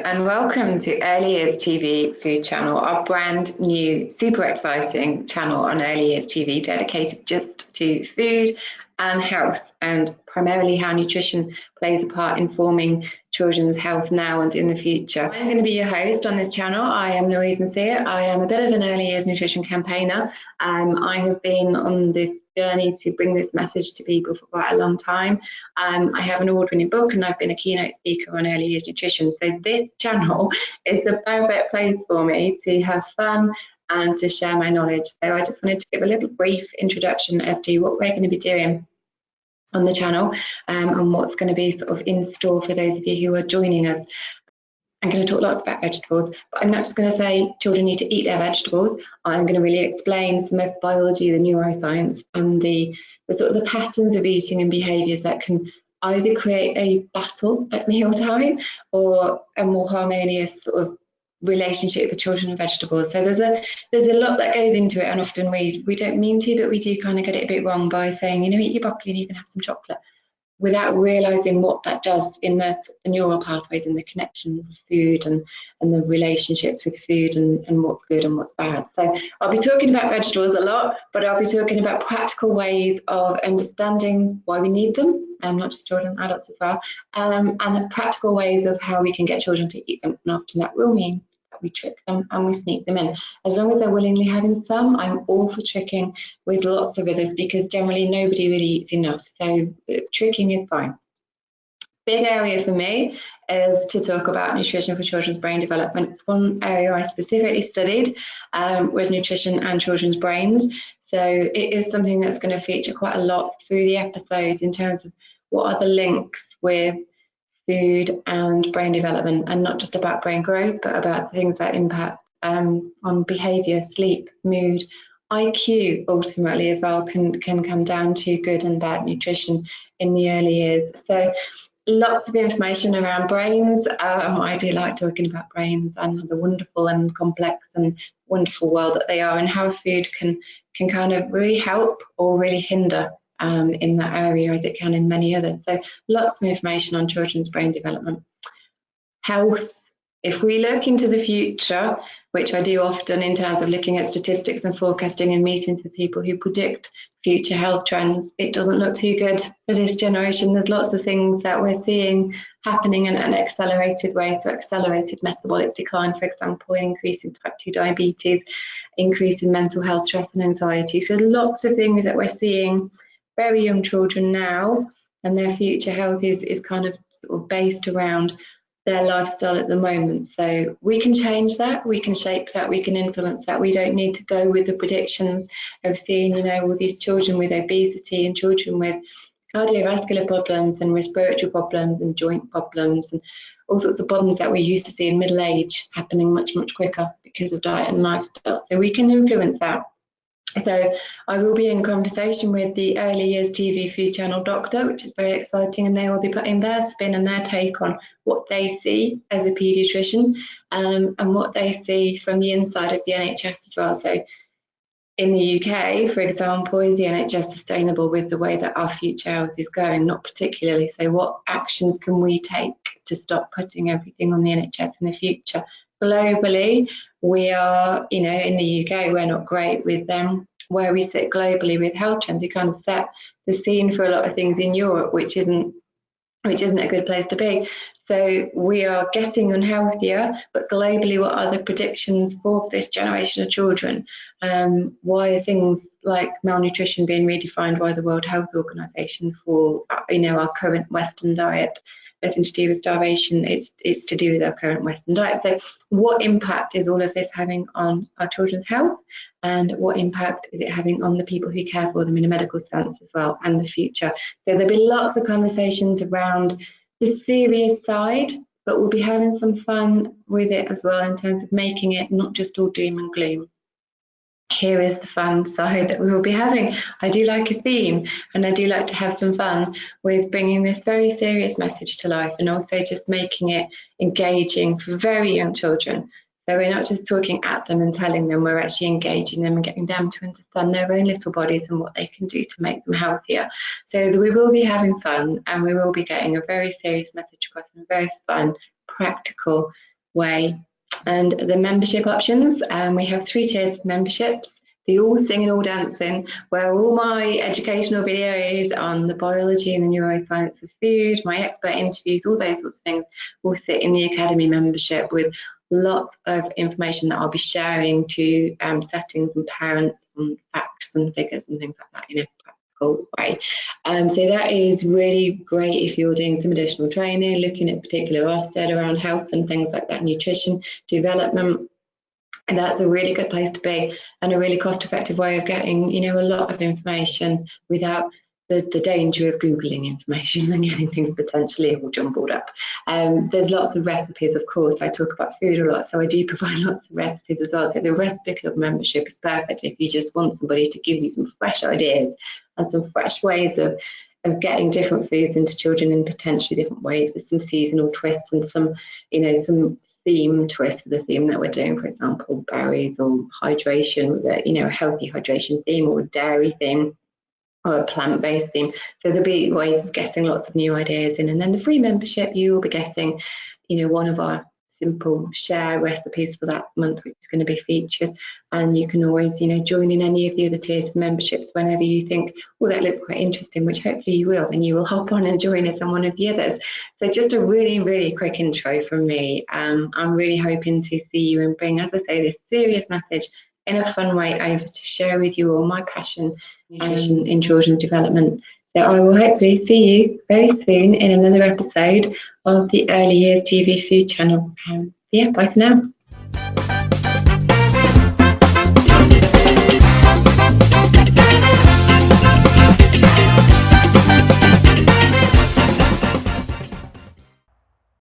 and welcome to Early Years TV Food Channel, our brand new, super exciting channel on Early Years TV dedicated just to food and health, and primarily how nutrition plays a part in forming children's health now and in the future. I'm going to be your host on this channel. I am Louise Messier. I am a bit of an early years nutrition campaigner. I have been on this journey to bring this message to people for quite a long time. I have an award-winning book and I've been a keynote speaker on early years nutrition. So this channel is the perfect place for me to have fun and to share my knowledge. So I just wanted to give a little brief introduction as to what we're going to be doing on the channel and what's going to be sort of in store for those of you who are joining us. I'm going to talk lots about vegetables, but I'm not just going to say children need to eat their vegetables. I'm going to really explain some of biology, the neuroscience, and the sort of the patterns of eating and behaviours that can either create a battle at mealtime or a more harmonious sort of relationship with children and vegetables. So there's a lot that goes into it, and often we don't mean to, but we do kind of get it a bit wrong by saying, you know, eat your broccoli and you can have some chocolate, without realizing what that does in the neural pathways and the connections of food and the relationships with food and what's good and what's bad. So I'll be talking about vegetables a lot, but I'll be talking about practical ways of understanding why we need them, and not just children, adults as well, and the practical ways of how we can get children to eat them. And often that will mean that we trick them and we sneak them in. As long as they're willingly having some, I'm all for tricking with lots of others, because generally nobody really eats enough. So tricking is fine. Big area for me is to talk about nutrition for children's brain development. It's one area I specifically studied was nutrition and children's brains. So it is something that's going to feature quite a lot through the episodes in terms of what are the links with food and brain development, and not just about brain growth, but about things that impact on behaviour, sleep, mood, IQ ultimately as well can come down to good and bad nutrition in the early years. So lots of information around brains. I do like talking about brains and the wonderful and complex and wonderful world that they are, and how food can kind of really help or really hinder in that area as it can in many others. So lots of information on children's brain development. Health. If we look into the future, which I do often in terms of looking at statistics and forecasting and meetings with people who predict future health trends, it doesn't look too good for this generation. There's lots of things that we're seeing happening in an accelerated way. So accelerated metabolic decline, for example, increase in type 2 diabetes, increase in mental health, stress and anxiety. So lots of things that we're seeing very young children now, and their future health is kind of sort of based around their lifestyle at the moment. So we can change that, we can shape that, we can influence that. We don't need to go with the predictions of seeing, you know, all these children with obesity and children with cardiovascular problems and respiratory problems and joint problems and all sorts of problems that we used to see in middle age happening much quicker because of diet and lifestyle. So we can influence that. So I will be in conversation with the Early Years TV Food Channel doctor, which is very exciting, and they will be putting their spin and their take on what they see as a paediatrician and what they see from the inside of the NHS as well. So in the UK, for example, is the NHS sustainable with the way that our future health is going? Not particularly. So what actions can we take to stop putting everything on the NHS in the future? Globally, we are, you know, in the UK, we're not great with where we sit globally with health trends. We kind of set the scene for a lot of things in Europe, which isn't a good place to be. So we are getting unhealthier, but globally, what are the predictions for this generation of children? Why are things like malnutrition being redefined by the World Health Organization for, you know, our current Western diet? Nothing to do with starvation, it's to do with our current Western diet. So what impact is all of this having on our children's health, and what impact is it having on the people who care for them in a medical sense as well, and the future? So there'll be lots of conversations around the serious side, but we'll be having some fun with it as well in terms of making it not just all doom and gloom. Here is the fun side that we will be having. I do like a theme, and I do like to have some fun with bringing this very serious message to life, and also just making it engaging for very young children. So we're not just talking at them and telling them, we're actually engaging them and getting them to understand their own little bodies and what they can do to make them healthier. So we will be having fun, and we will be getting a very serious message across in a very fun, practical way. And the membership options, we have 3 tiers of memberships. The all singing, all dancing, where all my educational videos on the biology and the neuroscience of food, my expert interviews, all those sorts of things will sit in the Academy membership, with lots of information that I'll be sharing to settings and parents and facts and figures and things like that in a practical way. So that is really great if you're doing some additional training, looking at particular Ofsted around health and things like that, nutrition development. And that's a really good place to be, and a really cost-effective way of getting, a lot of information without the danger of Googling information and getting things potentially all jumbled up. There's lots of recipes, of course. I talk about food a lot, so I do provide lots of recipes as well. So the Recipe Club membership is perfect if you just want somebody to give you some fresh ideas and some fresh ways of getting different foods into children in potentially different ways, with some seasonal twists and some theme twist for the theme that we're doing, for example, berries or hydration with a healthy hydration theme, or a dairy theme, or a plant-based theme. So there'll be ways of getting lots of new ideas in. And then the free membership, you will be getting, one of our simple share recipes for that month, which is going to be featured. And you can always, join in any of the other tiers of memberships whenever you think, oh, that looks quite interesting, which hopefully you will, and you will hop on and join us on one of the others. So just a really, really quick intro from me. I'm really hoping to see you and bring, as I say, this serious message in a fun way over to share with you all my passion in children's development. So I will hopefully see you very soon in another episode of the Early Years TV Food Channel. Yeah, bye for now.